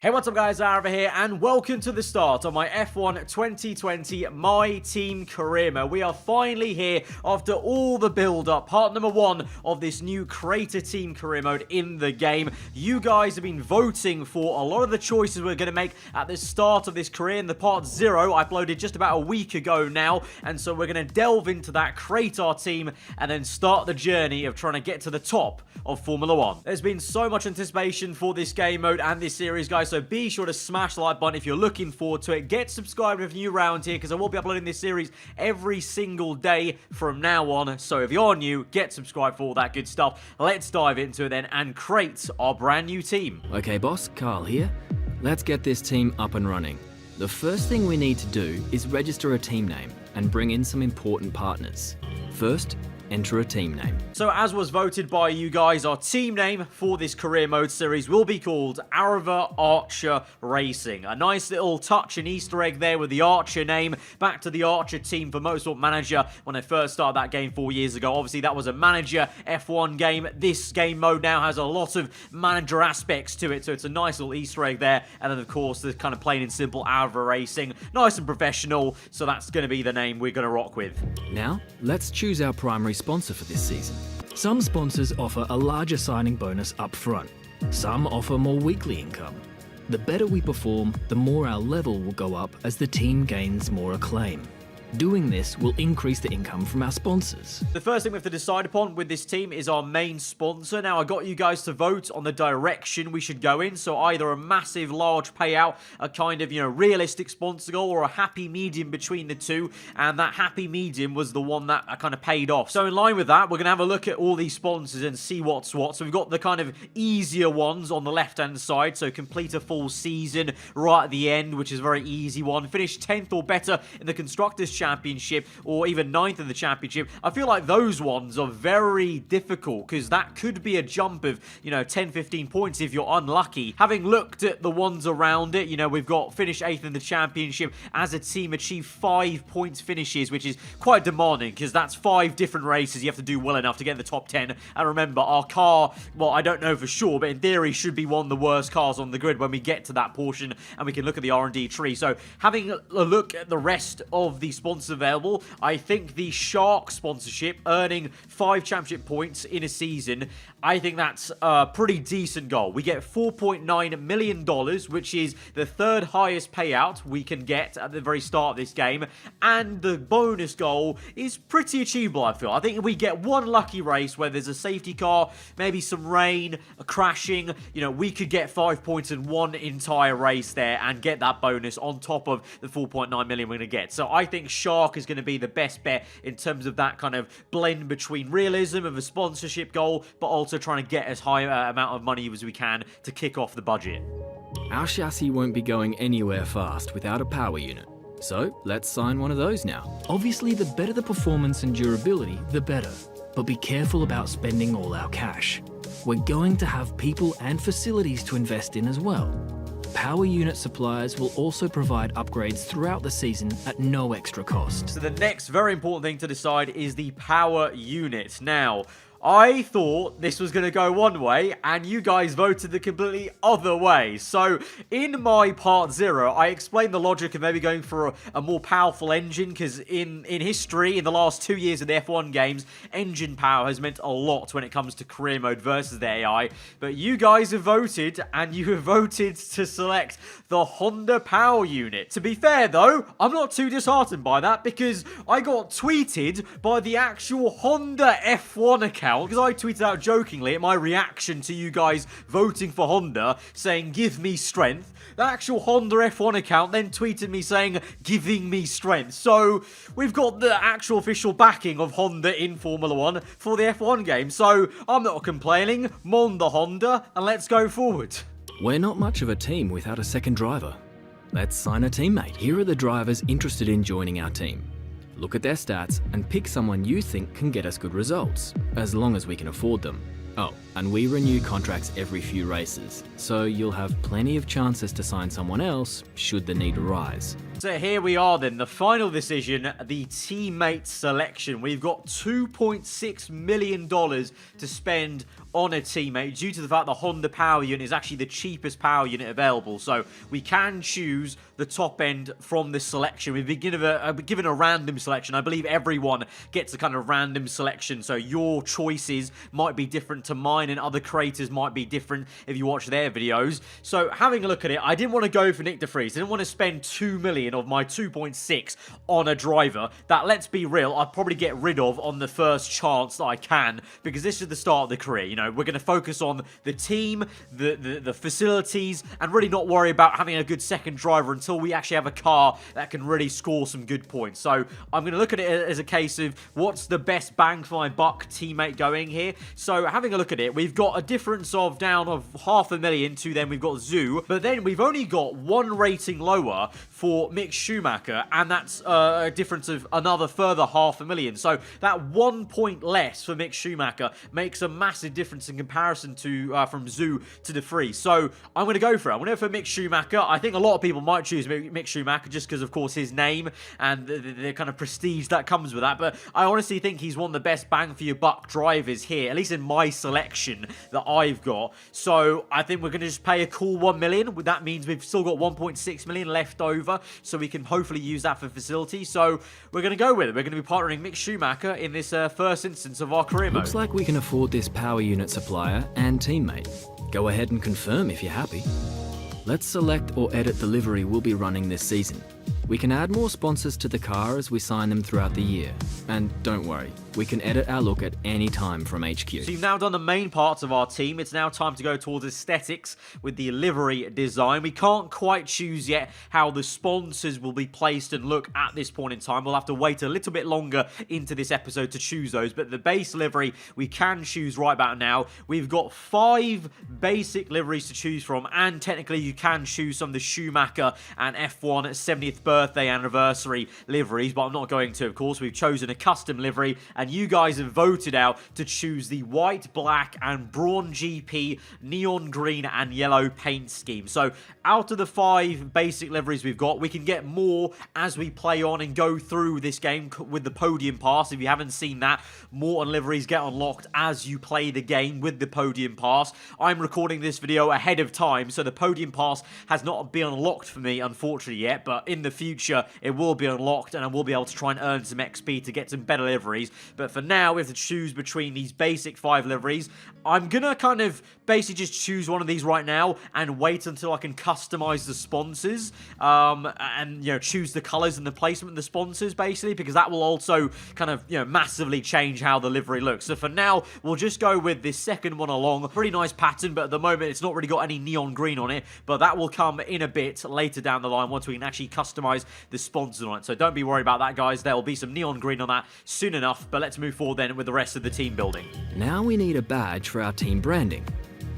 Hey, what's up guys, Arava here, and welcome to the start of my F1 2020 My Team Career Mode. We are finally here after all the build-up, part number 1 of this new Creator Team Career Mode in the game. You guys have been voting for a lot of the choices we're going to make at the start of this career. In the part 0, I uploaded just about a week ago now, and so we're going to delve into that, create our team, and then start the journey of trying to get to the top of Formula 1. There's been so much anticipation for this game mode and this series, guys, so be sure to smash the like button if you're looking forward to it. Get subscribed if you're new around here, because I will be uploading this series every single day from now on. So if you're new, get subscribed for all that good stuff. Let's dive into it then and create our brand new team. Okay boss, Carl here. Let's get this team up and running. The first thing we need to do is register a team name and bring in some important partners. First, enter a team name. So as was voted by you guys, our team name for this career mode series will be called Arava Archer Racing. A nice little touch and Easter egg there with the Archer name, back to the Archer team for Motorsport Manager when I first started that game 4 years ago. Obviously that was a manager F1 game. This game mode now has a lot of manager aspects to it, so it's a nice little Easter egg there. And then of course the kind of plain and simple Arava Racing, nice and professional, so that's going to be the name we're going to rock with. Now, let's choose our primary sponsor for this season. Some sponsors offer a larger signing bonus up front. Some offer more weekly income. The better we perform, the more our level will go up as the team gains more acclaim. Doing this will increase the income from our sponsors. The first thing we have to decide upon with this team is our main sponsor. Now, I got you guys to vote on the direction we should go in. So either a massive, large payout, a kind of, realistic sponsor goal, or a happy medium between the two. And that happy medium was the one that kind of paid off. So in line with that, we're going to have a look at all these sponsors and see what's what. So we've got the kind of easier ones on the left-hand side. So complete a full season right at the end, which is a very easy one. Finish 10th or better in the Constructors' Championship, or even 9th in the Championship. I feel like those ones are very difficult, because that could be a jump of, 10-15 points if you're unlucky. Having looked at the ones around it, we've got finish 8th in the Championship, as a team achieve 5 points finishes, which is quite demanding, because that's 5 different races you have to do well enough to get in the top 10. And remember, our car, well, I don't know for sure, but in theory should be one of the worst cars on the grid when we get to that portion, and we can look at the R&D tree. So having a look at the rest of the sponsors available, I think the Shark sponsorship, earning 5 championship points in a season, I think that's a pretty decent goal. We get $4.9 million, which is the 3rd highest payout we can get at the very start of this game, and the bonus goal is pretty achievable, I feel. I think if we get one lucky race where there's a safety car, maybe some rain, a crashing, we could get 5 points in one entire race there and get that bonus on top of the 4.9 million we're going to get. So I think Shark is going to be the best bet in terms of that kind of blend between realism of a sponsorship goal, but also trying to get as high amount of money as we can to kick off the budget. Our chassis won't be going anywhere fast without a power unit. So let's sign one of those now. Obviously, the better the performance and durability, the better. But be careful about spending all our cash. We're going to have people and facilities to invest in as well. Power unit suppliers will also provide upgrades throughout the season at no extra cost. So the next very important thing to decide is the power unit. Now, I thought this was going to go one way, and you guys voted the completely other way. So, in my part 0, I explained the logic of maybe going for a more powerful engine, because in history, in the last 2 years of the F1 games, engine power has meant a lot when it comes to career mode versus the AI. But you guys have voted, and you have voted to select the Honda power unit. To be fair, though, I'm not too disheartened by that, because I got tweeted by the actual Honda F1 account, because I tweeted out jokingly at my reaction to you guys voting for Honda, saying, give me strength. The actual Honda F1 account then tweeted me saying, giving me strength. So, we've got the actual official backing of Honda in Formula 1 for the F1 game. So, I'm not complaining. Mon the Honda, and let's go forward. We're not much of a team without a second driver. Let's sign a teammate. Here are the drivers interested in joining our team. Look at their stats and pick someone you think can get us good results, as long as we can afford them. Oh, and we renew contracts every few races, so you'll have plenty of chances to sign someone else should the need arise. So here we are then, the final decision, the teammate selection. We've got $2.6 million to spend on a teammate due to the fact the Honda power unit is actually the cheapest power unit available. So we can choose the top end from this selection. We've been given a random selection. I believe everyone gets a kind of random selection. So your choices might be different to mine and other creators might be different if you watch their videos. So having a look at it, I didn't want to go for Nyck de Vries. I didn't want to spend 2 million of my 2.6 on a driver that, let's be real, I'd probably get rid of on the first chance that I can, because this is the start of the career. You know, we're going to focus on the team, the facilities, and really not worry about having a good second driver until we actually have a car that can really score some good points. So I'm going to look at it as a case of what's the best bang for my buck teammate going here. So having a look at it, we've got a difference of down of $500,000 to then we've got Zhou, but then we've only got one rating lower for Mick Schumacher, and that's a difference of another further $500,000. So that 1 point less for Mick Schumacher makes a massive difference in comparison to from Zhou to de Vries. So I'm going to go for it. I'm going to go for Mick Schumacher. I think a lot of people might choose Mick Schumacher just because, of course, his name and the kind of prestige that comes with that. But I honestly think he's one of the best bang for your buck drivers here, at least in my selection that I've got. So I think we're going to just pay a cool 1 million. That means we've still got 1.6 million left over, so we can hopefully use that for facility. So we're going to go with it. We're going to be partnering Mick Schumacher in this first instance of our career mode. Looks like we can afford this power unit supplier and teammate. Go ahead and confirm if you're happy. Let's select or edit the livery we'll be running this season. We can add more sponsors to the car as we sign them throughout the year. And don't worry, we can edit our look at any time from HQ. So you've now done the main parts of our team. It's now time to go towards aesthetics with the livery design. We can't quite choose yet how the sponsors will be placed and look at this point in time. We'll have to wait a little bit longer into this episode to choose those. But the base livery we can choose right about now. We've got 5 basic liveries to choose from, and technically you can choose some of the Schumacher and F1 70th birthday anniversary liveries, but I'm not going to, of course. We've chosen a custom livery, and you guys have voted out to choose the white, black, and Brawn GP neon green and yellow paint scheme. So out of the 5 basic liveries we've got, we can get more as we play on and go through this game with the podium pass. If you haven't seen that, more liveries get unlocked as you play the game with the podium pass. I'm recording this video ahead of time, so the podium pass has not been unlocked for me, unfortunately, yet, but in the future it will be unlocked, and I will be able to try and earn some XP to get some better liveries. But for now, we have to choose between these basic 5 liveries. I'm gonna kind of basically just choose one of these right now and wait until I can customize the sponsors, and, you know, choose the colors and the placement of the sponsors, basically, because that will also kind of, you know, massively change how the livery looks. So for now, we'll just go with this second one along. Pretty nice pattern, but at the moment it's not really got any neon green on it, but that will come in a bit later down the line once we can actually customize the sponsors on it. So don't be worried about that, guys. There will be some neon green on that soon enough, but let's move forward then with the rest of the team building. Now we need a badge for our team branding.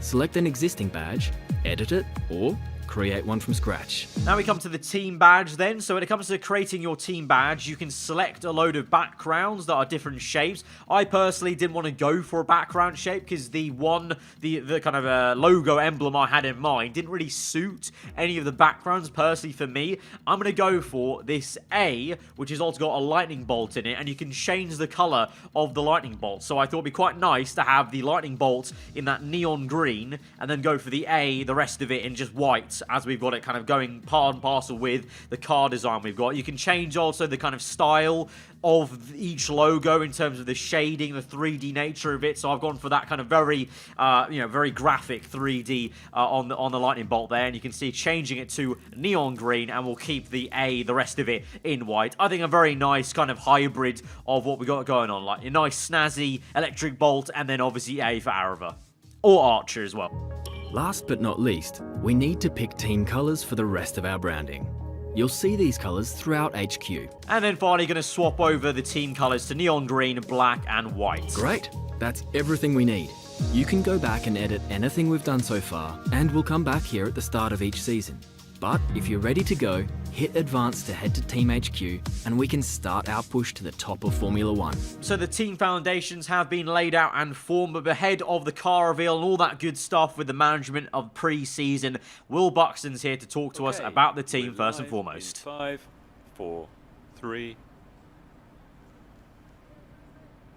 Select an existing badge, edit it, or create one from scratch. Now we come to the team badge then. So when it comes to creating your team badge, you can select a load of backgrounds that are different shapes. I personally didn't want to go for a background shape because the kind of logo emblem I had in mind didn't really suit any of the backgrounds personally for me. I'm going to go for this A, which has also got a lightning bolt in it, and you can change the color of the lightning bolt. So I thought it'd be quite nice to have the lightning bolt in that neon green and then go for the A, the rest of it in just white, as we've got it kind of going part and parcel with the car design we've got. You can change also the kind of style of each logo in terms of the shading, the 3D nature of it. So I've gone for that kind of very, very graphic 3D on the lightning bolt there. And you can see changing it to neon green, and we'll keep the A, the rest of it, in white. I think a very nice kind of hybrid of what we got going on, like a nice snazzy electric bolt, and then obviously A for Arava or Archer as well. Last but not least, we need to pick team colors for the rest of our branding. You'll see these colors throughout HQ. And then finally going to swap over the team colors to neon green, black, and white. Great, that's everything we need. You can go back and edit anything we've done so far, and we'll come back here at the start of each season. But if you're ready to go, hit advance to head to Team HQ and we can start our push to the top of Formula One. So the team foundations have been laid out and formed ahead of the car reveal and all that good stuff with the management of pre-season. Will Buxton's here to talk to us about the team first and foremost. 5, 4, 3.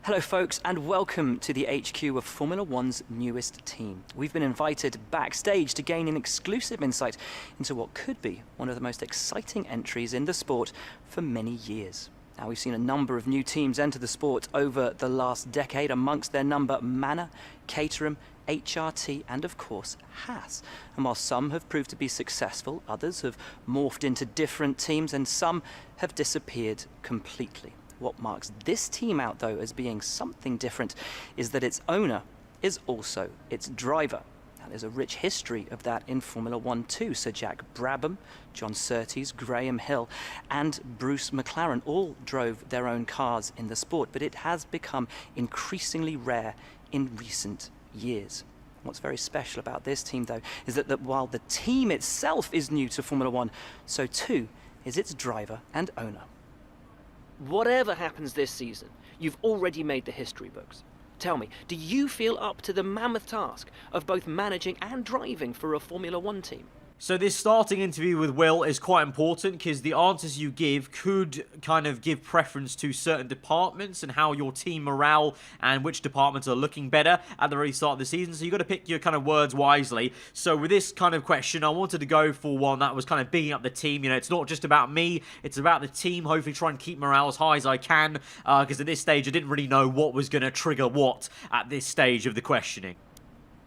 Hello folks and welcome to the HQ of Formula One's newest team. We've been invited backstage to gain an exclusive insight into what could be one of the most exciting entries in the sport for many years. Now we've seen a number of new teams enter the sport over the last decade, amongst their number Manor, Caterham, HRT and of course Haas. And while some have proved to be successful, others have morphed into different teams and some have disappeared completely. What marks this team out, though, as being something different is that its owner is also its driver. Now, there's a rich history of that in Formula One too. Sir Jack Brabham, John Surtees, Graham Hill and Bruce McLaren all drove their own cars in the sport, but it has become increasingly rare in recent years. What's very special about this team, though, is that while the team itself is new to Formula One, so too is its driver and owner. Whatever happens this season, you've already made the history books. Tell me, do you feel up to the mammoth task of both managing and driving for a Formula One team? So this starting interview with Will is quite important because the answers you give could kind of give preference to certain departments and how your team morale and which departments are looking better at the very start of the season. So you've got to pick your kind of words wisely. So with this kind of question, I wanted to go for one that was kind of bigging up the team. You know, it's not just about me, it's about the team. Hopefully try and keep morale as high as I can because at this stage I didn't really know what was going to trigger what at this stage of the questioning.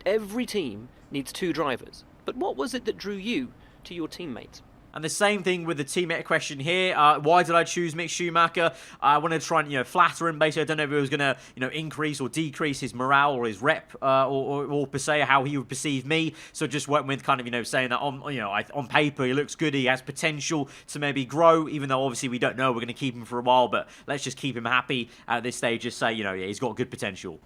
Every team needs two drivers. But what was it that drew you to your teammate? And the same thing with the teammate question here. Why did I choose Mick Schumacher? I wanted to try and, flatter him. Basically, I don't know if it was going to, increase or decrease his morale or his rep, or per se how he would perceive me. So just went with kind of, saying that on paper he looks good. He has potential to maybe grow, even though obviously we don't know. We're going to keep him for a while, but let's just keep him happy at this stage. Just say, he's got good potential.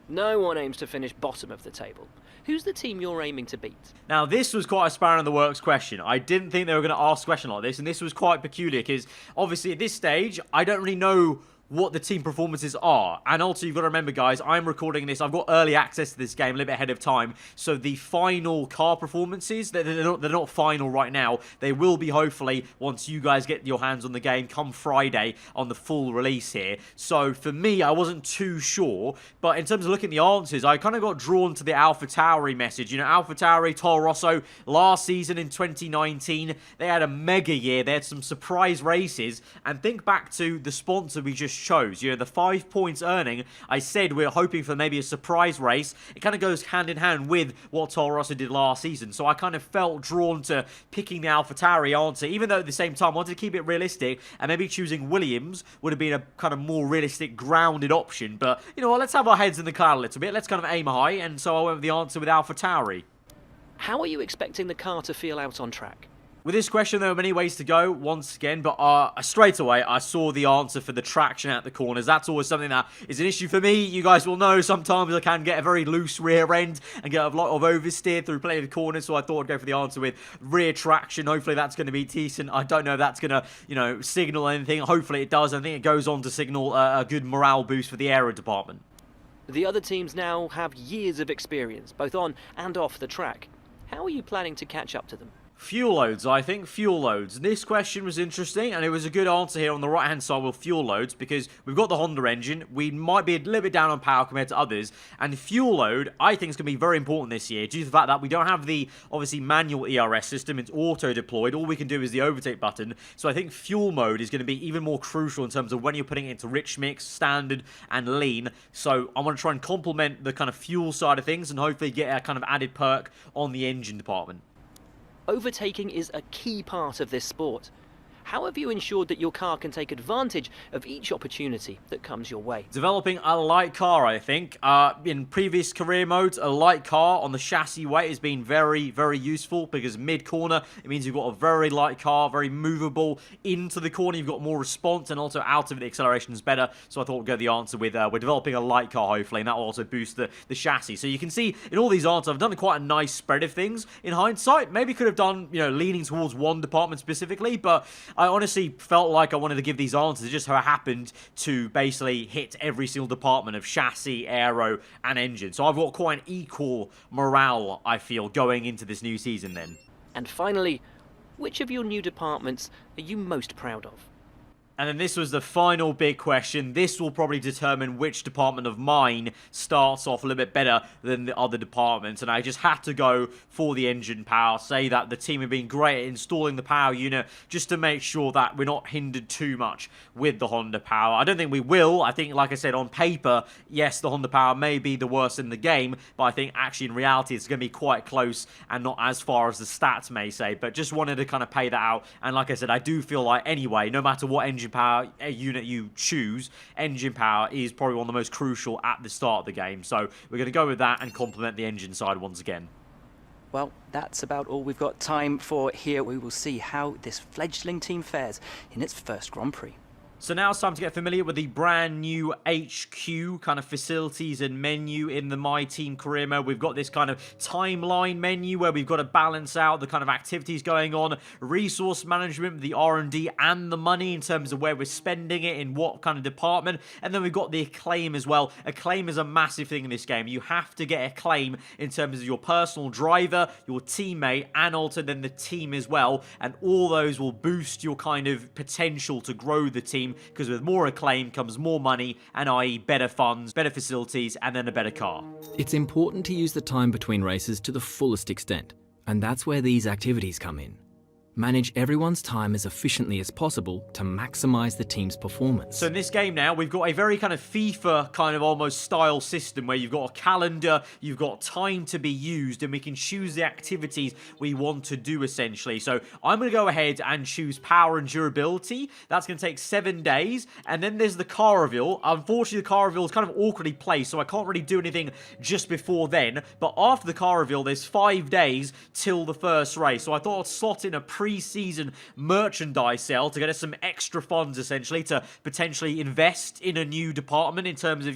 No one aims to finish bottom of the table. Who's the team you're aiming to beat? Now, this was quite a sparrow in the works question. I didn't think they were going to ask a question like this, and this was quite peculiar because obviously at this stage, I don't really know what the team performances are. And also, you've got to remember, guys, I'm recording this. I've got early access to this game a little bit ahead of time. So the final car performances, they're not final right now. They will be, hopefully, once you guys get your hands on the game come Friday on the full release here. So for me, I wasn't too sure. But in terms of looking at the answers, I kind of got drawn to the AlphaTauri message. AlphaTauri, Toro Rosso, last season in 2019, they had a mega year. They had some surprise races. And think back to the sponsor we just chose. The 5 points earning, I said we're hoping for maybe a surprise race. It kind of goes hand in hand with what Toro Rosso did last season. So I kind of felt drawn to picking the AlphaTauri answer, even though at the same time I wanted to keep it realistic and maybe choosing Williams would have been a kind of more realistic, grounded option. But you know what, let's have our heads in the cloud a little bit. Let's kind of aim high, and so I went with the answer with AlphaTauri. How are you expecting the car to feel out on track? With this question, there are many ways to go, once again, but straight away, I saw the answer for the traction at the corners. That's always something that is an issue for me. You guys will know sometimes I can get a very loose rear end and get a lot of oversteer through plenty of corners, so I thought I'd go for the answer with rear traction. Hopefully that's going to be decent. I don't know if that's going to, signal anything. Hopefully it does. I think it goes on to signal a good morale boost for the aero department. The other teams now have years of experience, both on and off the track. How are you planning to catch up to them? Fuel loads, I think. Fuel loads. This question was interesting, and it was a good answer here on the right-hand side with fuel loads, because we've got the Honda engine. We might be a little bit down on power compared to others, and fuel load, I think, is going to be very important this year, due to the fact that we don't have the, obviously, manual ERS system. It's auto-deployed. All we can do is the overtake button, so I think fuel mode is going to be even more crucial in terms of when you're putting it into rich mix, standard, and lean. So I want to try and complement the kind of fuel side of things, and hopefully get a kind of added perk on the engine department. Overtaking is a key part of this sport. How have you ensured that your car can take advantage of each opportunity that comes your way? Developing a light car, I think. In previous career modes, a light car on the chassis weight has been very, very useful because mid-corner, it means you've got a very light car, very movable. Into the corner, you've got more response, and also out of it, the acceleration is better. So I thought we'd go the answer with, we're developing a light car, hopefully, and that will also boost the chassis. So you can see in all these answers, I've done quite a nice spread of things. In hindsight, maybe could have done, leaning towards one department specifically, but I honestly felt like I wanted to give these answers. It just so happened to basically hit every single department of chassis, aero, and engine. So I've got quite an equal morale, I feel, going into this new season then. And finally, which of your new departments are you most proud of? And then this was the final big question. This will probably determine which department of mine starts off a little bit better than the other departments. And I just had to go for the engine power. Say that the team have been great at installing the power unit just to make sure that we're not hindered too much with the Honda power. I don't think we will. I think, like I said, on paper, yes, the Honda power may be the worst in the game. But I think actually in reality it's going to be quite close and not as far as the stats may say. But just wanted to kind of pay that out. And like I said, I do feel like anyway, no matter what engine power unit you choose, engine power is probably one of the most crucial at the start of the game. So we're going to go with that and complement the engine side once again. Well, that's about all we've got time for here. We will see how this fledgling team fares in its first Grand Prix. So now it's time to get familiar with the brand new HQ kind of facilities and menu in the My Team career mode. We've got this kind of timeline menu where we've got to balance out the kind of activities going on, resource management, the R&D and the money in terms of where we're spending it, in what kind of department. And then we've got the acclaim as well. Acclaim is a massive thing in this game. You have to get acclaim in terms of your personal driver, your teammate, and also then the team as well. And all those will boost your kind of potential to grow the team, because with more acclaim comes more money, and i.e. better funds, better facilities, and then a better car. It's important to use the time between races to the fullest extent, and that's where these activities come in. Manage everyone's time as efficiently as possible to maximize the team's performance. So in this game now, we've got a very kind of FIFA kind of almost style system where you've got a calendar, you've got time to be used, and we can choose the activities we want to do essentially. So I'm going to go ahead and choose power and durability. That's going to take 7 days. And then there's the car reveal. Unfortunately, the car reveal is kind of awkwardly placed, so I can't really do anything just before then. But after the car reveal, there's 5 days till the first race. So I thought I'd slot in a pre-season merchandise sale to get us some extra funds essentially to potentially invest in a new department in terms of,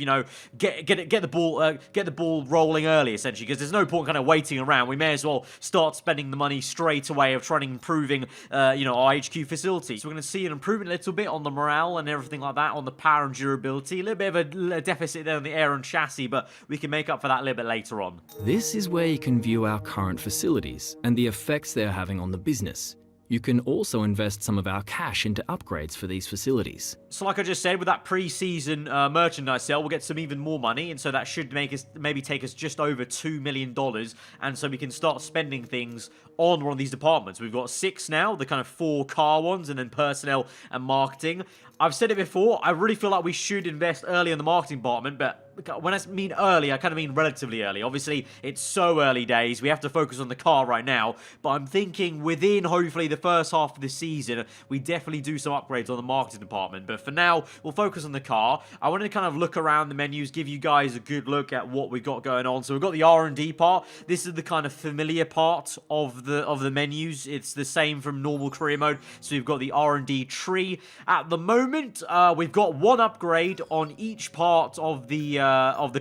get the ball rolling early essentially, because there's no point kind of waiting around. We may as well start spending the money straight away of trying to improving our HQ facilities. So we're going to see an improvement a little bit on the morale and everything like that, on the power and durability. A little bit of a deficit there on the air and chassis, but we can make up for that a little bit later on. This is where you can view our current facilities and the effects they're having on the business. You can also invest some of our cash into upgrades for these facilities. So like I just said, with that pre-season merchandise sale, we'll get some even more money, and so that should make us maybe take us just over $2 million, and so we can start spending things on one of these departments. We've got 6 now, the kind of 4 car ones, and then personnel and marketing. I've said it before, I really feel like we should invest early in the marketing department, but when I mean early, I kind of mean relatively early. Obviously, it's so early days. We have to focus on the car right now, but I'm thinking within, hopefully, the first half of the season, we definitely do some upgrades on the marketing department. But for now, we'll focus on the car. I wanted to kind of look around the menus, give you guys a good look at what we've got going on. So we've got the R&D part. This is the kind of familiar part of the menus. It's the same from normal career mode. So we've got the R&D tree. At the moment, we've got 1 upgrade on each part of the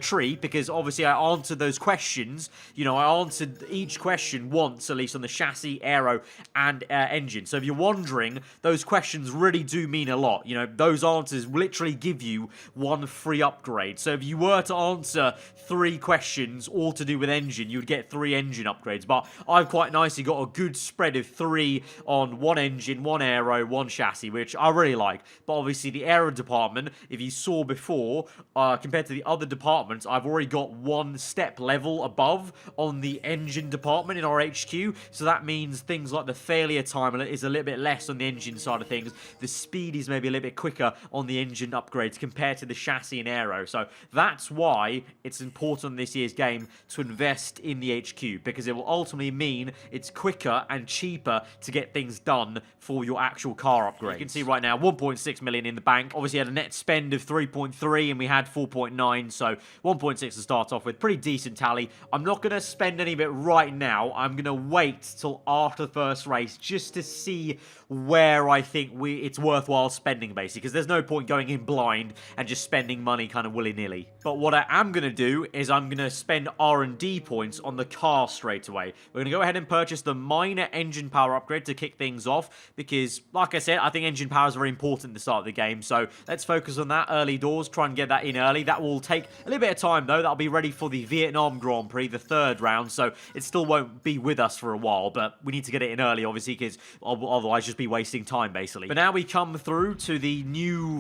tree, because obviously I answered those questions. I answered each question once, at least on the chassis, aero, and engine. So if you're wondering, those questions really do mean a lot. Those answers literally give you 1 free upgrade. So if you were to answer 3 questions all to do with engine, you would get 3 engine upgrades. But I've quite nicely got a good spread of 3 on 1 engine, 1 aero, 1 chassis, which I really like. But obviously the aero department, if you saw before, compared to the other departments, I've already got 1 step level above on the engine department in our HQ. So that means things like the failure time is a little bit less on the engine side of things. The speed is maybe a little bit quicker on the engine upgrades compared to the chassis and aero. So that's why it's important in this year's game to invest in the HQ, because it will ultimately mean it's quicker and cheaper to get things done for your actual car upgrades. You can see right now 1.6 million in the bank. Obviously had a net spend of 3.3 and we had 4.9, so 1.6 to start off with. Pretty decent tally. I'm not going to spend any of it right now. I'm going to wait till after the first race just to see where I think it's worthwhile spending, basically, because there's no point going in blind and just spending money kind of willy-nilly. But what I am going to do is I'm going to spend R&D points on the car straight away. We're going to go ahead and purchase the minor engine power upgrade to kick things off because, like I said, I think engine power is very important at the start of the game. So let's focus on that early doors, try and get that in early. That will take a little bit of time, though. That'll be ready for the Vietnam Grand Prix, the third round. So it still won't be with us for a while, but we need to get it in early, obviously, because otherwise just be wasting time, basically. But now we come through to the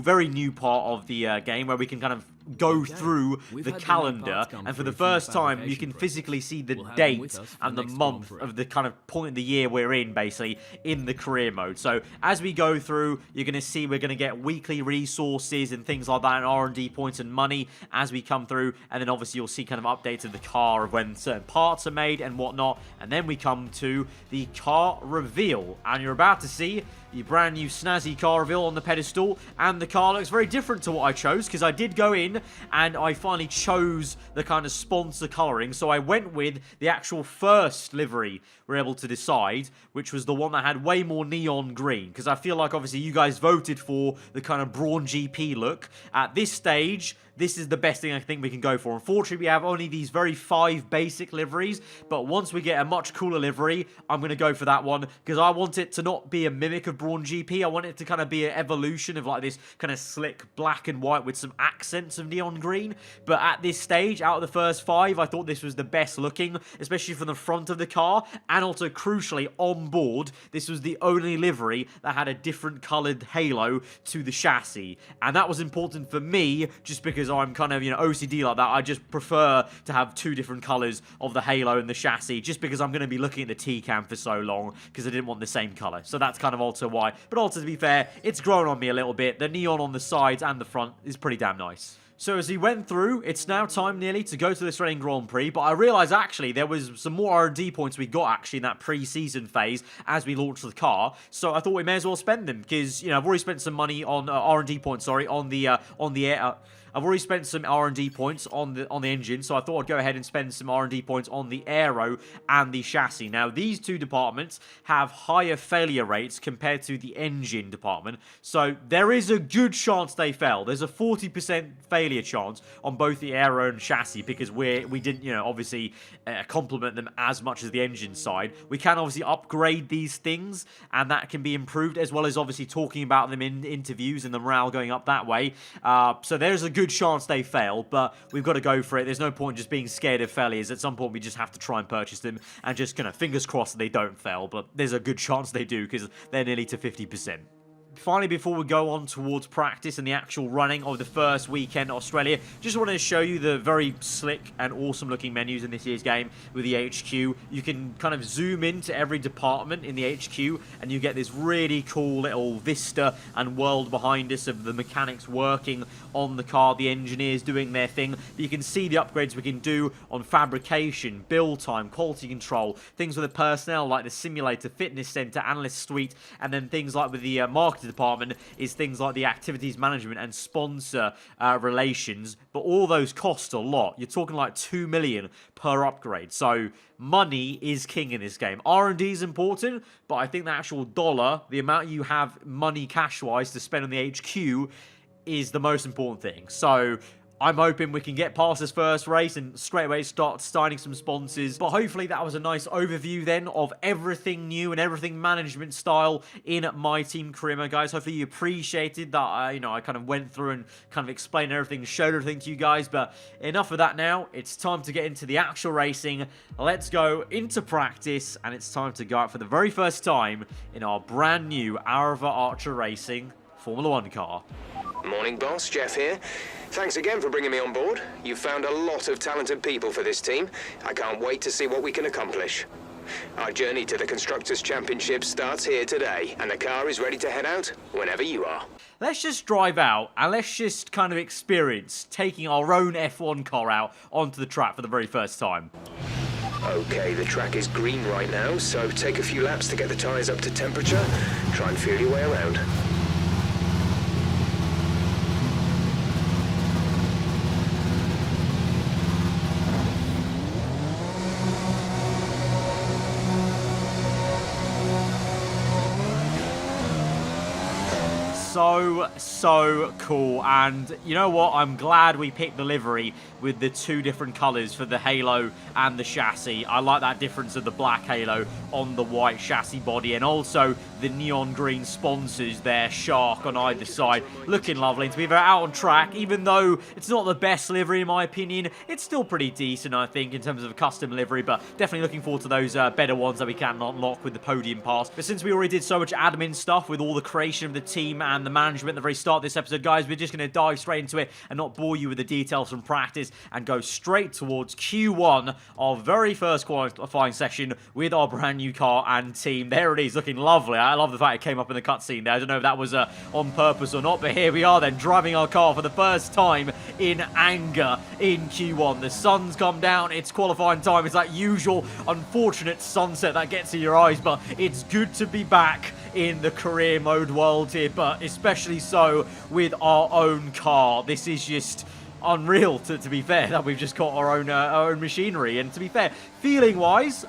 very new part of the game where we can kind of go through the calendar, and for the first time you can physically see the date and the month of the kind of point of the year we're in, basically, in the career mode. So as we go through, you're going to see we're going to get weekly resources and things like that, and R&D points and money as we come through, and then obviously you'll see kind of updates of the car of when certain parts are made and whatnot, and then we come to the car reveal, and you're about to see the brand new snazzy car reveal on the pedestal, and the car looks very different to what I chose, because I did go in and I finally chose the kind of sponsor colouring, so I went with the actual first livery we're able to decide, which was the one that had way more neon green, because I feel like obviously you guys voted for the kind of Brawn GP look. At this stage, this is the best thing I think we can go for. Unfortunately, we have only these very 5 basic liveries, but once we get a much cooler livery, I'm going to go for that one, because I want it to not be a mimic of Brawn GP. I want it to kind of be an evolution of like this kind of slick black and white with some accents of neon green. But at this stage, out of the first 5, I thought this was the best looking, especially from the front of the car, and also crucially on board, this was the only livery that had a different coloured halo to the chassis, and that was important for me just because I'm kind of, OCD like that. I just prefer to have 2 different colours of the halo and the chassis, just because I'm going to be looking at the T-Cam for so long, because I didn't want the same colour. So that's kind of also why. But also, to be fair, it's grown on me a little bit. The neon on the sides and the front is pretty damn nice. So as we went through, it's now time nearly to go to the Australian Grand Prix, but I realised actually there was some more R&D points we got actually in that pre-season phase as we launched the car, so I thought we may as well spend them, because, I've already spent some money on R&D points, sorry, on the air... I've already spent some R&D points on the engine, so I thought I'd go ahead and spend some R&D points on the aero and the chassis. Now, these 2 departments have higher failure rates compared to the engine department, so there is a good chance they fail. There's a 40% failure chance on both the aero and chassis, because we didn't, obviously complement them as much as the engine side. We can obviously upgrade these things, and that can be improved, as well as obviously talking about them in interviews and the morale going up that way. So there's a good chance they fail, but we've got to go for it. There's no point just being scared of failures. At some point, we just have to try and purchase them, and just kind of fingers crossed that they don't fail, but there's a good chance they do, because they're nearly to 50%. Finally, before we go on towards practice and the actual running of the first weekend at Australia, just wanted to show you the very slick and awesome looking menus in this year's game with the HQ. You can kind of zoom into every department in the HQ, and you get this really cool little vista and world behind us of the mechanics working on the car, the engineers doing their thing. But you can see the upgrades we can do on fabrication, build time, quality control, things with the personnel like the simulator, fitness center, analyst suite, and then things like with the marketing department is things like the activities management and sponsor relations, but all those cost a lot. You're talking like 2 million per upgrade, so money is king in this game. R&D is important, but I think the actual dollar, the amount you have money cash-wise to spend on the HQ, is the most important thing. So I'm hoping we can get past this first race and straight away start signing some sponsors. But hopefully that was a nice overview then of everything new and everything management style in my team career mode, guys. Hopefully you appreciated that, I kind of went through and kind of explained everything, showed everything to you guys. But enough of that now. It's time to get into the actual racing. Let's go into practice, and it's time to go out for the very first time in our brand new Arava Archer Racing Formula 1 car. Morning, boss. Jeff here. Thanks again for bringing me on board. You've found a lot of talented people for this team. I can't wait to see what we can accomplish. Our journey to the Constructors' Championship starts here today, and the car is ready to head out whenever you are. Let's just drive out, and let's just kind of experience taking our own F1 car out onto the track for the very first time. Okay, the track is green right now, so take a few laps to get the tyres up to temperature. Try and feel your way around. So cool, and you know what, I'm glad we picked the livery with the two different colours for the halo and the chassis. I like that difference of the black halo on the white chassis body, and also the neon green sponsors there, Shark on either side, looking lovely. And to be fair, out on track, even though it's not the best livery in my opinion, it's still pretty decent I think in terms of a custom livery, but definitely looking forward to those better ones that we can unlock with the podium pass. But since we already did so much admin stuff with all the creation of the team and the management at the very start of this episode, guys, we're just going to dive straight into it and not bore you with the details from practice and go straight towards Q1, our very first qualifying session with our brand new car and team. There it is, looking lovely. I love the fact it came up in the cutscene there. I don't know if that was on purpose or not, but here we are then, driving our car for the first time in anger in Q1. The sun's come down, it's qualifying time. It's that usual unfortunate sunset that gets in your eyes, but it's good to be back in the career mode world here, but especially so with our own car. This is just unreal, to be fair, that we've just got our own machinery. And to be fair, feeling wise,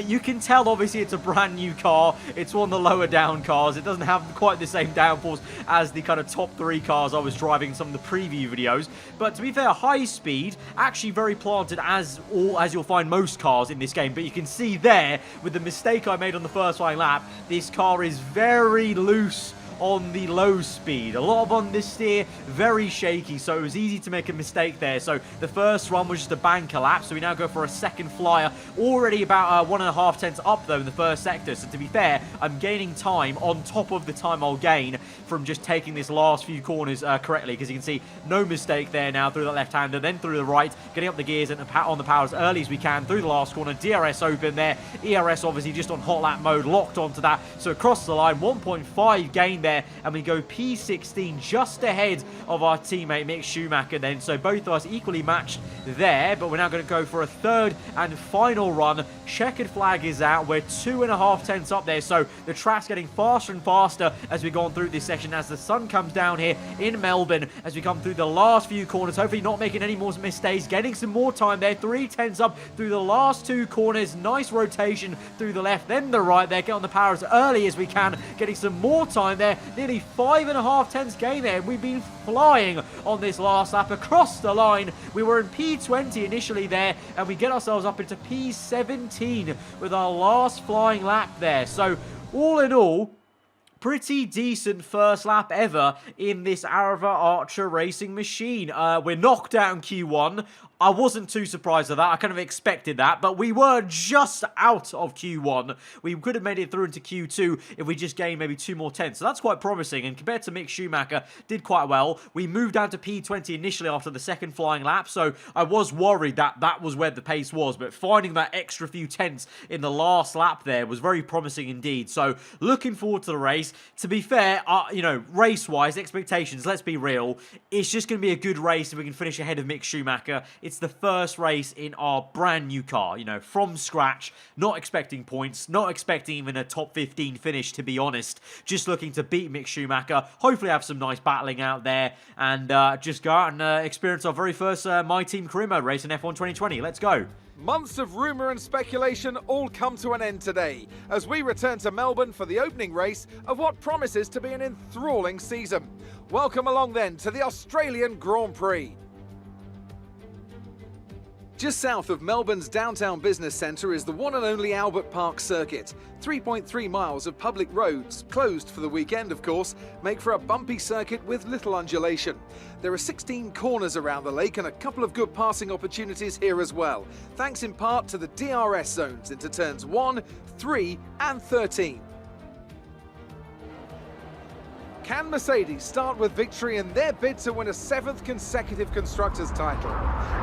you can tell obviously it's a brand new car. It's one of the lower down cars. It doesn't have quite the same downforce as the kind of top 3 cars I was driving in some of the preview videos, but to be fair, high speed, actually very planted as you'll find most cars in this game. But you can see there, with the mistake I made on the first flying lap, this car is very loose on the low speed. A lot of understeer, very shaky, so it was easy to make a mistake there. So the first run was just a banker lap, so we now go for a second flyer, already about 1.5 tenths up though in the first sector. So to be fair, I'm gaining time on top of the time I'll gain from just taking this last few corners correctly, because you can see no mistake there now through the left-hander, then through the right, getting up the gears and on the power as early as we can through the last corner. DRS open there, ERS obviously just on hot lap mode, locked onto that, so across the line, 1.5 gain there, and we go P16 just ahead of our teammate Mick Schumacher then, so both of us equally matched there. But we're now going to go for a third and final run. Checkered flag is out, we're 2.5 tenths up there, so the track's getting faster and faster as we go on through this section, as the sun comes down here in Melbourne, as we come through the last few corners, hopefully not making any more mistakes, getting some more time there, 3 tenths up through the last 2 corners, nice rotation through the left, then the right there, get on the power as early as we can, getting some more time there, nearly 5.5 tenths gain there. We've been flying on this last lap across the line. We were in P20 initially there, and we get ourselves up into P17 with our last flying lap there. So all in all, pretty decent first lap ever in this Arava Archer racing machine. We're knocked out in Q1. I wasn't too surprised at that. I kind of expected that, but we were just out of Q1. We could have made it through into Q2 if we just gained maybe 2 more tenths. So that's quite promising, and compared to Mick Schumacher, did quite well. We moved down to P20 initially after the second flying lap, so I was worried that that was where the pace was, but finding that extra few tenths in the last lap there was very promising indeed. So looking forward to the race. To be fair, you know, race-wise, expectations, let's be real, it's just going to be a good race if we can finish ahead of Mick Schumacher. It's the first race in our brand new car, you know, from scratch, not expecting points, not expecting even a top 15 finish, to be honest. Just looking to beat Mick Schumacher, hopefully have some nice battling out there, and just go out and experience our very first My Team Career Mode race in F1 2020. Let's go. Months of rumour and speculation all come to an end today as we return to Melbourne for the opening race of what promises to be an enthralling season. Welcome along then to the Australian Grand Prix. Just south of Melbourne's downtown business centre is the one and only Albert Park circuit. 3.3 miles of public roads, closed for the weekend of course, make for a bumpy circuit with little undulation. There are 16 corners around the lake and a couple of good passing opportunities here as well, thanks in part to the DRS zones into turns 1, 3 and 13. Can Mercedes start with victory in their bid to win a 7th consecutive Constructors' title?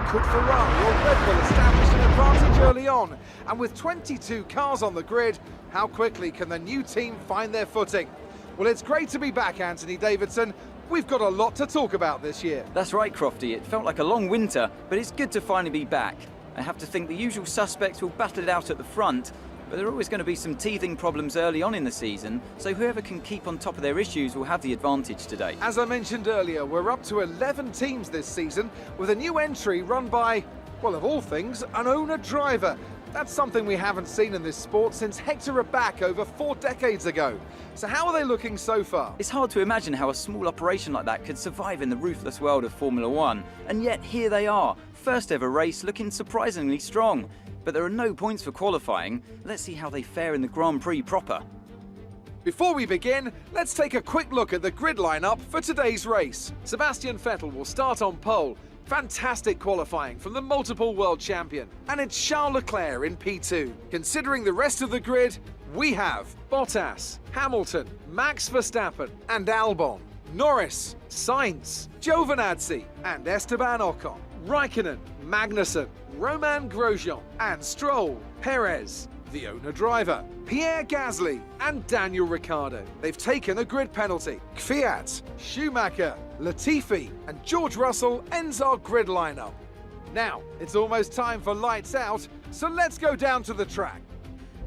Could Ferrari or Red Bull establish an advantage early on? And with 22 cars on the grid, how quickly can the new team find their footing? Well, it's great to be back, Anthony Davidson. We've got a lot to talk about this year. That's right, Crofty. It felt like a long winter, but it's good to finally be back. I have to think the usual suspects will battle it out at the front, but there are always going to be some teething problems early on in the season, so whoever can keep on top of their issues will have the advantage today. As I mentioned earlier, we're up to 11 teams this season, with a new entry run by, well, of all things, an owner-driver. That's something we haven't seen in this sport since Hector Raback over 4 decades ago. So how are they looking so far? It's hard to imagine how a small operation like that could survive in the ruthless world of Formula One, and yet here they are, first ever race looking surprisingly strong. But there are no points for qualifying. Let's see how they fare in the Grand Prix proper. Before we begin, let's take a quick look at the grid lineup for today's race. Sebastian Vettel will start on pole. Fantastic qualifying from the multiple world champion. And it's Charles Leclerc in P2. Considering the rest of the grid, we have Bottas, Hamilton, Max Verstappen and Albon, Norris, Sainz, Giovinazzi and Esteban Ocon, Raikkonen, Magnussen, Romain Grosjean and Stroll, Perez, the owner-driver, Pierre Gasly and Daniel Ricciardo. They've taken a grid penalty. Kvyat, Schumacher, Latifi and George Russell ends our grid lineup. Now, it's almost time for lights out, so let's go down to the track.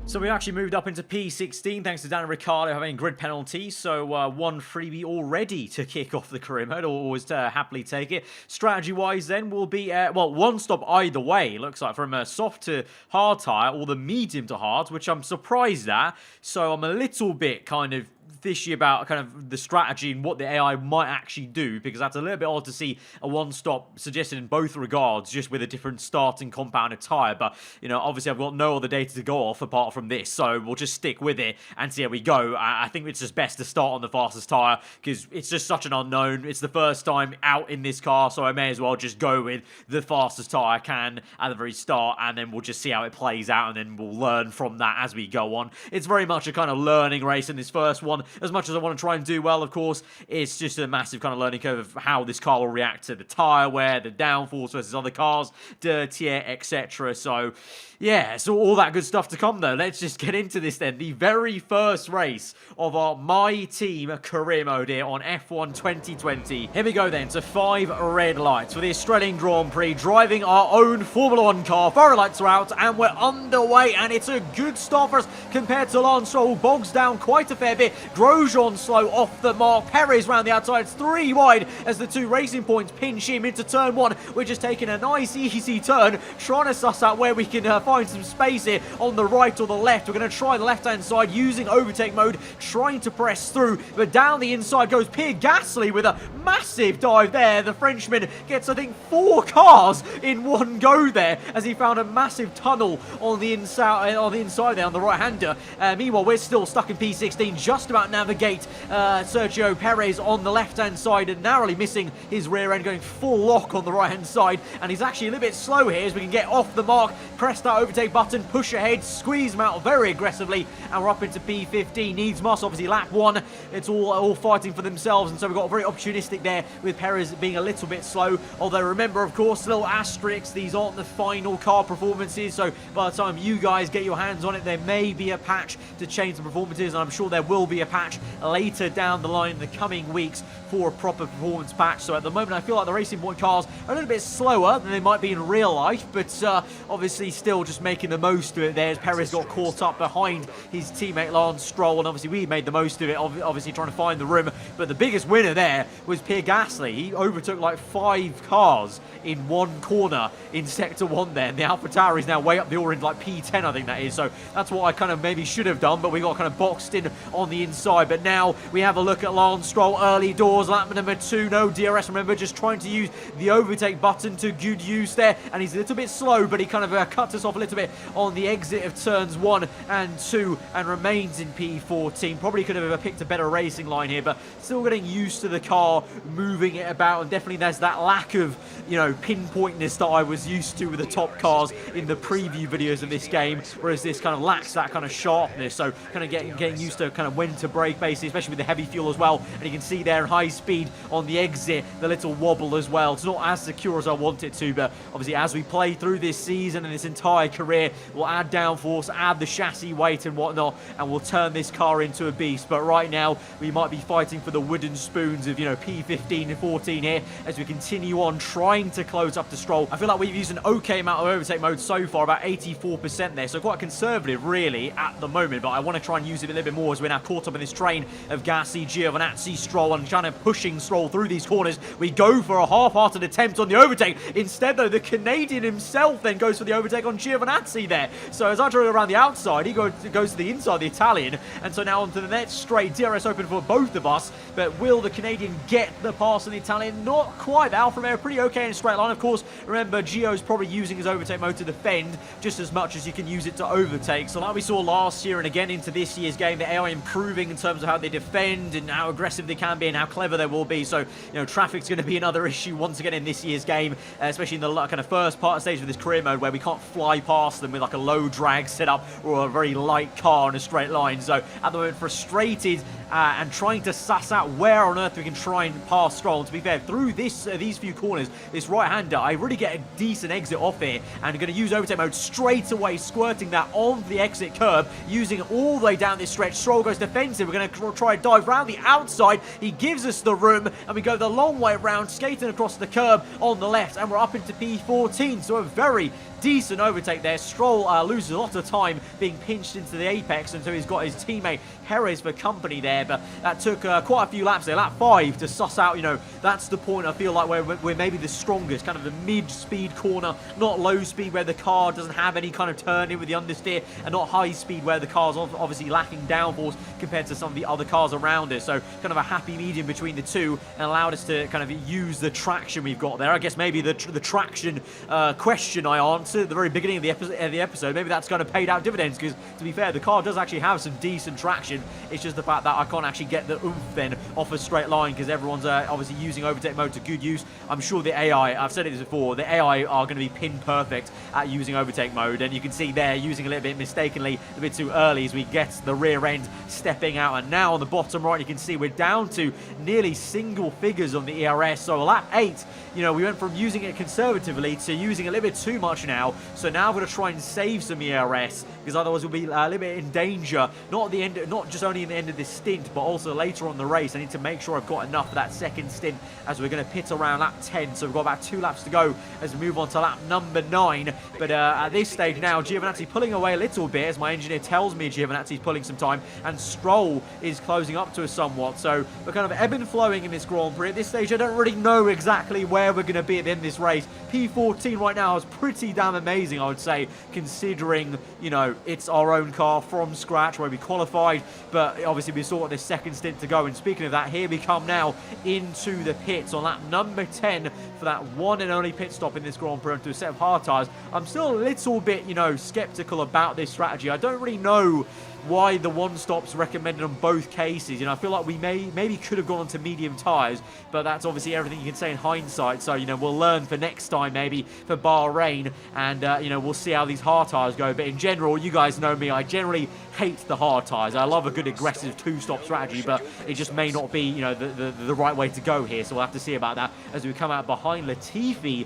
So we actually moved up into P16 thanks to Daniel Ricciardo having grid penalty. So one freebie already to kick off the career mode. Always happily take it. Strategy-wise then will be, well, one stop either way. Looks like from a soft to hard tyre or the medium to hard, which I'm surprised at. So I'm a little bit kind of fishy about kind of the strategy and what the AI might actually do, because that's a little bit odd to see a one-stop suggested in both regards, just with a different starting compound tyre. But, you know, obviously I've got no other data to go off apart from this, so we'll just stick with it and see how we go. I think it's just best to start on the fastest tyre, because it's just such an unknown. It's the first time out in this car, so I may as well just go with the fastest tyre I can at the very start, and then we'll just see how it plays out, and then we'll learn from that as we go on. It's very much a kind of learning race in this first one. As much as I want to try and do well, of course, it's just a massive kind of learning curve of how this car will react to the tyre wear, the downforce versus other cars, dirtier, etc. So, yeah, so all that good stuff to come, though. Let's just get into this then. The very first race of our My Team career mode here on F1 2020. Here we go then to 5 red lights for the Australian Grand Prix, driving our own Formula 1 car. 4 lights are out, and we're underway, and it's a good start for us compared to Lance Stroll. Bogs down quite a fair bit. Grosjean slow off the mark. Perez round the outside. It's 3 wide as the 2 Racing Points pinch him into turn 1. We're just taking a nice easy turn, trying to suss out where we can find some space here on the right or the left. We're going to try the left-hand side using overtake mode, trying to press through, but down the inside goes Pierre Gasly with a massive dive there. The Frenchman gets, I think, 4 cars in one go there as he found a massive tunnel on the inside there on the right-hander. Meanwhile, we're still stuck in P16, just about navigate Sergio Perez on the left-hand side and narrowly missing his rear end, going full lock on the right-hand side, and he's actually a little bit slow here as we can get off the mark, press that overtake button, push ahead, squeeze him out very aggressively, and we're up into P15. Needs must, obviously lap 1. It's all fighting for themselves, and so we've got very opportunistic there with Perez being a little bit slow. Although remember, of course, little asterisks, these aren't the final car performances, so by the time you guys get your hands on it, there may be a patch to change the performances, and I'm sure there will be a patch later down the line in the coming weeks for a proper performance patch. So at the moment, I feel like the Racing Point cars are a little bit slower than they might be in real life, but obviously still just making the most of it there as Perez got caught up behind his teammate Lance Stroll, and obviously we made the most of it, obviously trying to find the room. But the biggest winner there was Pierre Gasly. He overtook like 5 cars in one corner in Sector 1 there, and the AlphaTauri is now way up the orange, like P10 I think that is. So that's what I kind of maybe should have done, but we got kind of boxed in on the inside. But now we have a look at Lance Stroll early doors, lap number 2, no DRS, remember, just trying to use the overtake button to good use there, and he's a little bit slow, but he kind of cuts us off a little bit on the exit of turns 1 and 2 and remains in P14. Probably could have picked a better racing line here, but still getting used to the car, moving it about, and definitely there's that lack of, you know, pinpointness that I was used to with the top cars in the preview videos of this game, whereas this kind of lacks that kind of sharpness. So kind of getting used to kind of when to brake, basically, especially with the heavy fuel as well. And you can see there in high speed on the exit, the little wobble as well. It's not as secure as I want it to, but obviously as we play through this season and this entire career, we'll add downforce, add the chassis weight and whatnot, and we'll turn this car into a beast. But right now, we might be fighting for the wooden spoons of, P15 and 14 here as we continue on trying to close up to Stroll. I feel like we've used an okay amount of overtake mode so far, about 84% there, so quite conservative really at the moment, but I want to try and use it a little bit more as we're now caught up in this train of Gasly, Giovinazzi, Stroll, and trying to pushing Stroll through these corners. We go for a half-hearted attempt on the overtake. Instead, though, the Canadian himself then goes for the overtake on Giovinazzi there. So as I go around the outside, he goes to the inside, the Italian, and so now onto the next straight. DRS open for both of us, but will the Canadian get the pass on the Italian? Not quite. The Alfa Romeo pretty okay in a straight line. Of course, remember, Gio's probably using his overtake mode to defend just as much as you can use it to overtake. So like we saw last year and again into this year's game, the AI improving in terms of how they defend and how aggressive they can be and how clever they will be. So, traffic's going to be another issue once again in this year's game, especially in the kind of first stage of this career mode where we can't fly past them with like a low drag setup or a very light car in a straight line. So at the moment, frustrated and trying to suss out where on earth we can try and pass Stroll. And to be fair, through these few corners, this right-hander, I really get a decent exit off here, and I'm going to use overtake mode straight away, squirting that on the exit curb, using it all the way down this stretch. Stroll goes defensive. We're going to try and dive around the outside. He gives us the room, and we go the long way around, skating across the curb on the left, and we're up into P14. So a very decent overtake there. Stroll loses a lot of time being pinched into the apex, and so he's got his teammate Perez for company there, but that took quite a few laps there, lap 5, to suss out, that's the point I feel like where we're maybe the strongest, kind of the mid-speed corner, not low speed where the car doesn't have any kind of turn in with the understeer, and not high speed where the car's obviously lacking downforce compared to some of the other cars around it. So kind of a happy medium between the two, and allowed us to kind of use the traction we've got there. I guess maybe the traction question I answered at the very beginning of the episode, maybe that's going to pay out dividends, because to be fair, the car does actually have some decent traction. It's just the fact that I can't actually get the oomph then off a straight line, because everyone's obviously using overtake mode to good use. I'm sure the AI, I've said it before, the AI are going to be pin perfect at using overtake mode, and you can see there using a little bit mistakenly, a bit too early as we get the rear end stepping out. And now on the bottom right, you can see we're down to nearly single figures on the ERS. So lap 8, we went from using it conservatively to using a little bit too much now. So now I'm going to try and save some ERS, because otherwise we'll be a little bit in danger, not at the end, not just only in the end of this stint, but also later on the race. I need to make sure I've got enough for that second stint, as we're going to pit around lap 10. So we've got about 2 laps to go as we move on to lap number 9. But at this stage now, Giovinazzi pulling away a little bit, as my engineer tells me Giovinazzi's pulling some time, and Stroll is closing up to us somewhat. So we're kind of ebb and flowing in this Grand Prix. At this stage, I don't really know exactly where we're going to be at the end of this race. P14 right now is pretty damn amazing, I would say, considering, it's our own car from scratch where we qualified, but obviously we saw this second stint to go. And speaking of that, here we come now into the pits on lap number 10 for that one and only pit stop in this Grand Prix to a set of hard tyres. I'm still a little bit, skeptical about this strategy. I don't really know why the one stop's recommended on both cases. I feel like we maybe could have gone on to medium tyres, but that's obviously everything you can say in hindsight. So, we'll learn for next time, maybe for Bahrain, and, we'll see how these hard tyres go. But in general, you guys know me, I generally hate the hard tyres. I love a good aggressive two-stop strategy, but it just may not be, the right way to go here. So we'll have to see about that as we come out behind Latifi,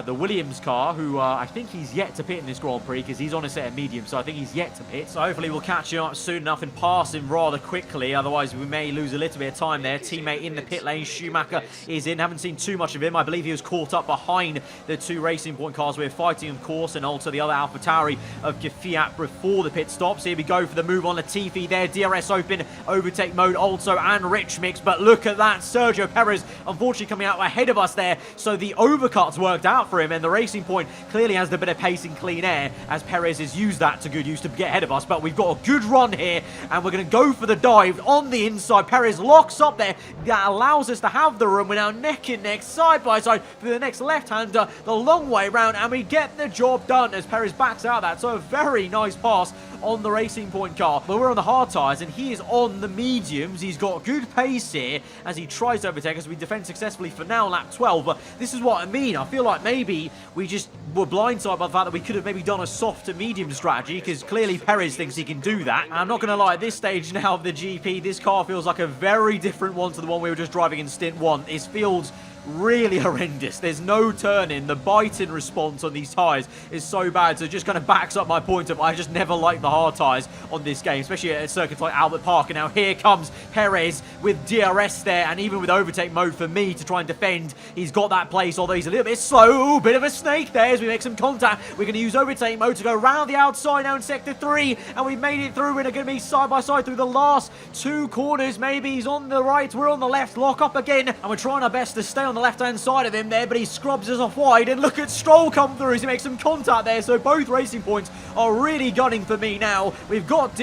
the Williams car, who I think he's yet to pit in this Grand Prix, because he's on a set of medium, so I think he's yet to pit. So hopefully we'll catch him up soon enough and pass him rather quickly. Otherwise, we may lose a little bit of time there. Teammate in the pit lane, Schumacher is in. Haven't seen too much of him. I believe he was caught up behind the 2 Racing Point cars we're fighting, of course, and also the other AlphaTauri of Kvyat before the pit stops. Here we go for the move on Latifi there. DRS open, overtake mode also, and rich mix. But look at that. Sergio Perez, unfortunately, coming out ahead of us there. So the overcuts worked out for him, and the Racing Point clearly has the bit of pace in clean air, as Perez has used that to good use to get ahead of us. But we've got a good run here, and we're going to go for the dive on the inside. Perez locks up there. That allows us to have the room. We're now neck and neck, side by side for the next left-hander, the long way round, and we get the job done as Perez backs out of that. So a very nice pass on the Racing Point car. But we're on the hard tyres, and he is on the mediums. He's got good pace here as he tries to overtake us. We defend successfully for now, lap 12. But this is what I mean. I feel like maybe we just were blindsided by the fact that we could have maybe done a soft to medium strategy, because clearly Perez thinks he can do that. And I'm not going to lie, at this stage now of the GP, this car feels like a very different one to the one we were just driving in stint 1. It feels really horrendous. There's no turning. The bite-in response on these tyres is so bad, so it just kind of backs up my point of I just never liked the hard tyres on this game, especially at circuits like Albert Park. And now here comes Perez with DRS there, and even with overtake mode for me to try and defend, he's got that place, although he's a little bit slow. Ooh, bit of a snake there as we make some contact. We're going to use overtake mode to go around the outside now in sector 3, and we made it through. We're going to be side by side through the last 2 corners. Maybe he's on the right, we're on the left, lock up again, and we're trying our best to stay on the left-hand side of him there, but he scrubs us off wide, and look at Stroll come through as he makes some contact there. So both Racing Points are really gunning for me now. We've not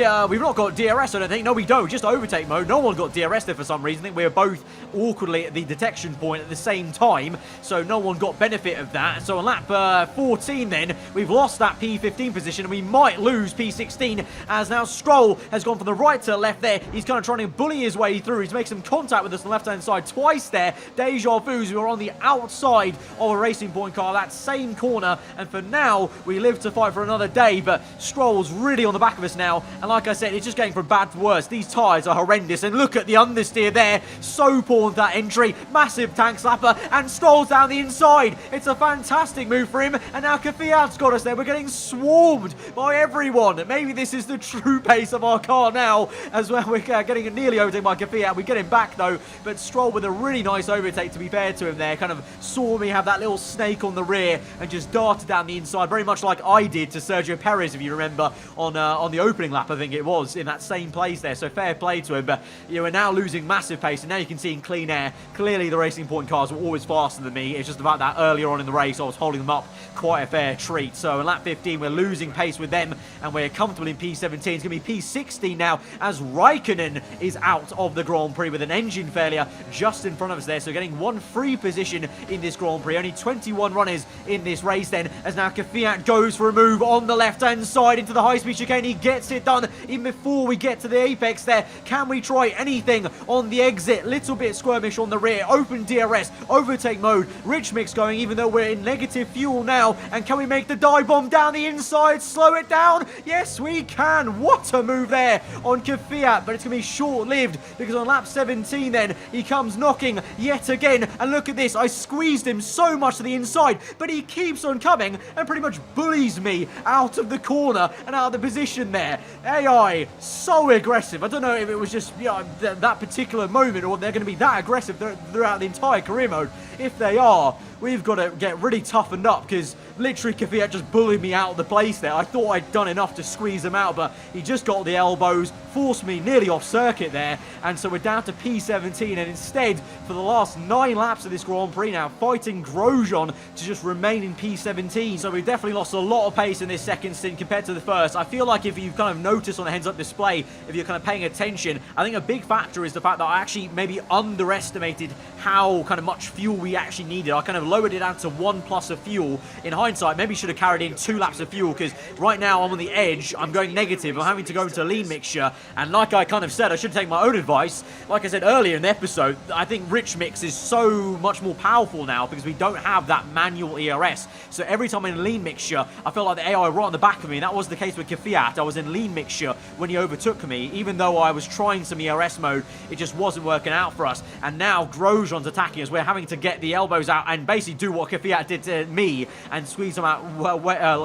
got DRS, I don't think. No, we don't. Just overtake mode. No one got DRS there for some reason. I think we were both awkwardly at the detection point at the same time, so no one got benefit of that. So on lap 14 then, we've lost that P15 position, and we might lose P16, as now Stroll has gone from the right to the left there. He's kind of trying to bully his way through. He's making some contact with us on the left-hand side twice there. Deja vu's. We were on the outside of a Racing Point car, that same corner, and for now, we live to fight for another day, but Stroll's really on the back of us now, and like I said, it's just going from bad to worse. These tyres are horrendous, and look at the understeer there. So poor with that entry. Massive tank slapper, and Stroll's down the inside. It's a fantastic move for him, and now Kvyat's got us there. We're getting swarmed by everyone. Maybe this is the true pace of our car now, as well. We're getting nearly overtaken by Kvyat. We get him back though, but Stroll with a really nice overtake, to be fair to him there, kind of saw me have that little snake on the rear and just darted down the inside, very much like I did to Sergio Perez, if you remember, on the opening lap, I think it was, in that same place there. So fair play to him, but you know, we're now losing massive pace, and now you can see in clean air, clearly the Racing Point cars were always faster than me. It's just about that earlier on in the race, I was holding them up quite a fair treat. So in lap 15, we're losing pace with them, and we're comfortable in P17. It's going to be P16 now, as Raikkonen is out of the Grand Prix with an engine failure just in front of us there. So getting one free position in this Grand Prix. Only 21 runners in this race then, as now Kvyat goes for a move on the left-hand side into the high-speed chicane. He gets it done even before we get to the apex there. Can we try anything on the exit? Little bit skirmish on the rear. Open DRS, overtake mode. Rich mix going, even though we're in negative fuel now. And can we make the dive bomb down the inside? Slow it down? Yes, we can. What a move there on Kvyat, but it's going to be short-lived, because on lap 17 then, he comes knocking yet again. And look at this. I squeezed him so much to the inside, but he keeps on coming and pretty much bullies me out of the corner and out of the position there. AI, so aggressive. I don't know if it was just, you know, that particular moment, or they're going to be that aggressive throughout the entire career mode. If they are, we've got to get really toughened up, because literally Kvyat just bullied me out of the place there. I thought I'd done enough to squeeze him out, but he just got the elbows, forced me nearly off circuit there, and so we're down to P17, and instead, for the last 9 laps of this Grand Prix now, fighting Grosjean to just remain in P17. So we've definitely lost a lot of pace in this second stint compared to the first. I feel like if you've kind of noticed on the heads-up display, if you're kind of paying attention, I think a big factor is the fact that I actually maybe underestimated how kind of much fuel we actually needed. I kind of lowered it down to 1+ of fuel. In hindsight, maybe should have carried in 2 laps of fuel, because right now I'm on the edge. I'm going negative. I'm having to go into lean mixture, and like I kind of said, I should take my own advice. Like I said earlier in the episode, I think rich mix is so much more powerful now, because we don't have that manual ERS. So every time I'm in lean mixture, I feel like the AI right on the back of me, and that was the case with Kvyat. I was in lean mixture when he overtook me. Even though I was trying some ERS mode, it just wasn't working out for us. And now Grosjean's attacking us. We're having to get the elbows out and basically do what Kvyat did to me and squeeze them out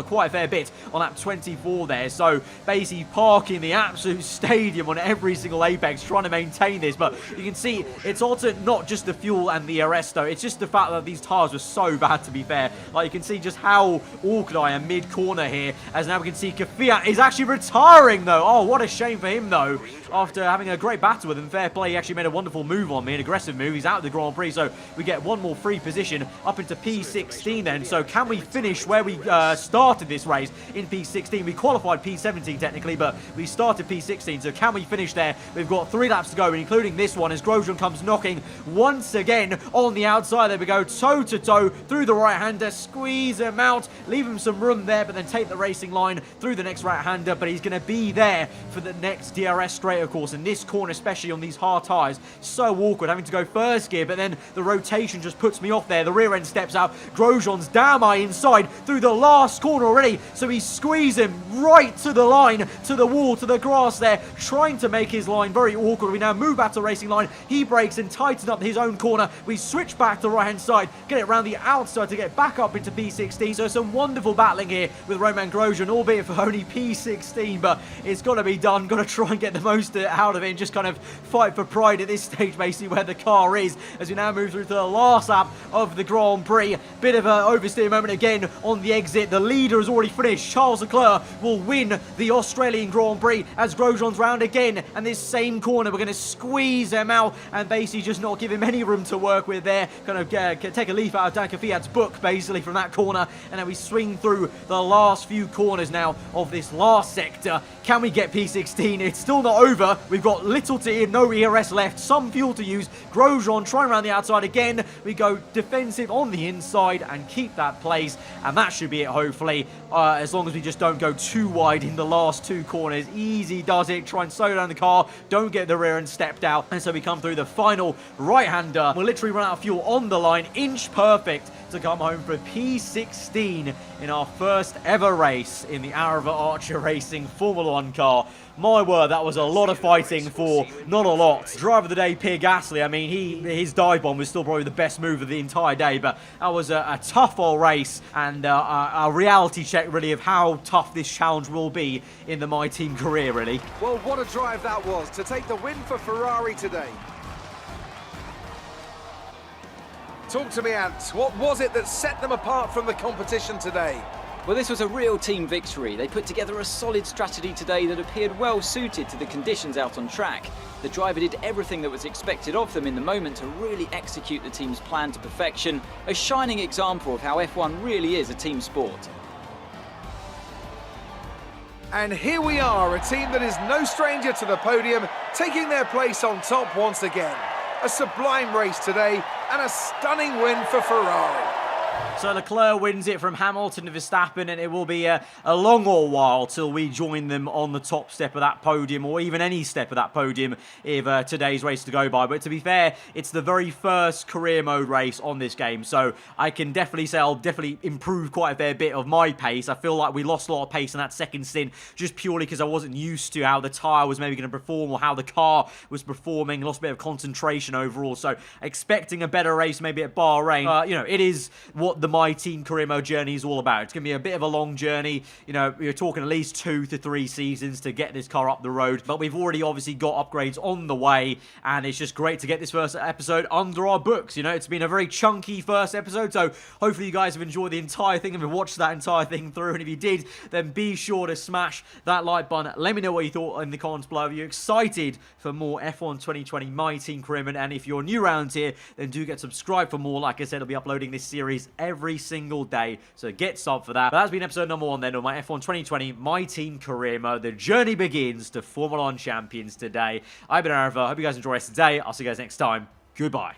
quite a fair bit on lap 24 there. So basically parking the absolute stadium on every single apex, trying to maintain this. But you can see it's also not just the fuel and the ERS though, it's just the fact that these tyres were so bad, to be fair. Like, you can see just how awkward I am mid-corner here, as now we can see Kvyat is actually retiring though. Oh, what a shame for him though. After having a great battle with him, fair play, he actually made a wonderful move on me, an aggressive move. He's out of the Grand Prix, so we get one more free position up into P16 then. So can we finish where we started this race in P16. We qualified P17 technically, but we started P16, so can we finish there? We've got 3 laps to go, including this one, as Grosjean comes knocking once again on the outside. There we go, toe-to-toe through the right-hander, squeeze him out, leave him some room there, but then take the racing line through the next right-hander, but he's going to be there for the next DRS straight, of course, and this corner, especially on these hard tyres, so awkward, having to go first gear, but then the rotation just puts me off there. The rear end steps out. Grosjean's damn eye inside through the last corner already, so he's squeezing right to the line, to the wall, to the grass there, trying to make his line very awkward. We now move back to the racing line. He brakes and tightens up his own corner. We switch back to the right-hand side, get it around the outside to get back up into P16. So some wonderful battling here with Romain Grosjean, albeit for only P16, but it's got to be done. Got to try and get the most out of it and just kind of fight for pride at this stage, basically, where the car is, as we now move through to the last lap of the Grand Prix. Bit of an oversteer moment again on the exit. The leader has already finished. Charles Leclerc will win the Australian Grand Prix as Grosjean's round again, and this same corner, we're going to squeeze him out and basically just not give him any room to work with there. Kind of take a leaf out of Dan Kvyat's book, basically, from that corner, and then we swing through the last few corners now of this last sector. Can we get P16? It's still not over. We've got little to no ERS left, some fuel to use. Grosjean trying around the outside again. We go defensive on the inside and keep that place, and that should be it, hopefully, as long as we just don't go too wide in the last 2 corners. Easy does it. Try and slow down the car, don't get the rear end stepped out, and so we come through the final right-hander. We'll literally run out of fuel on the line, inch perfect to come home for P16 in our first ever race in the Arava Archer Racing Formula 1 car. My word, that was a lot of fighting for not a lot. Driver of the day, Pierre Gasly, I mean, his dive bomb was still probably the best move of the entire day, but that was a tough old race, and a reality check, really, of how tough this challenge will be in the My Team career, really. Well, what a drive that was to take the win for Ferrari today. Talk to me, Ant. What was it that set them apart from the competition today? Well, this was a real team victory. They put together a solid strategy today that appeared well suited to the conditions out on track. The driver did everything that was expected of them in the moment to really execute the team's plan to perfection, a shining example of how F1 really is a team sport. And here we are, a team that is no stranger to the podium, taking their place on top once again. A sublime race today, and a stunning win for Ferrari. So Leclerc wins it from Hamilton to Verstappen, and it will be a long old while till we join them on the top step of that podium, or even any step of that podium if today's race to go by. But to be fair, it's the very first career mode race on this game, so I can definitely say I'll definitely improve quite a fair bit of my pace. I feel like we lost a lot of pace in that second stint, just purely because I wasn't used to how the tyre was maybe going to perform, or how the car was performing. Lost a bit of concentration overall, so expecting a better race maybe at Bahrain. You know, it is what the My Team career mode journey is all about. It's going to be a bit of a long journey. You know, we're talking at least 2 to 3 seasons to get this car up the road, but we've already obviously got upgrades on the way, and it's just great to get this first episode under our books. You know, it's been a very chunky first episode, so hopefully you guys have enjoyed the entire thing and have watched that entire thing through, and if you did, then be sure to smash that like button. Let me know what you thought in the comments below. Are you excited for more F1 2020 My Team career mode? And if you're new around here, then do get subscribed for more. Like I said, I'll be uploading this series every single day, so get subbed for that. But that's been episode number 1 then of my F1 2020 My Team career mode. The journey begins to Formula 1 champions today. I've been Arava. Hope you guys enjoy the rest of the day. I'll see you guys next time. Goodbye.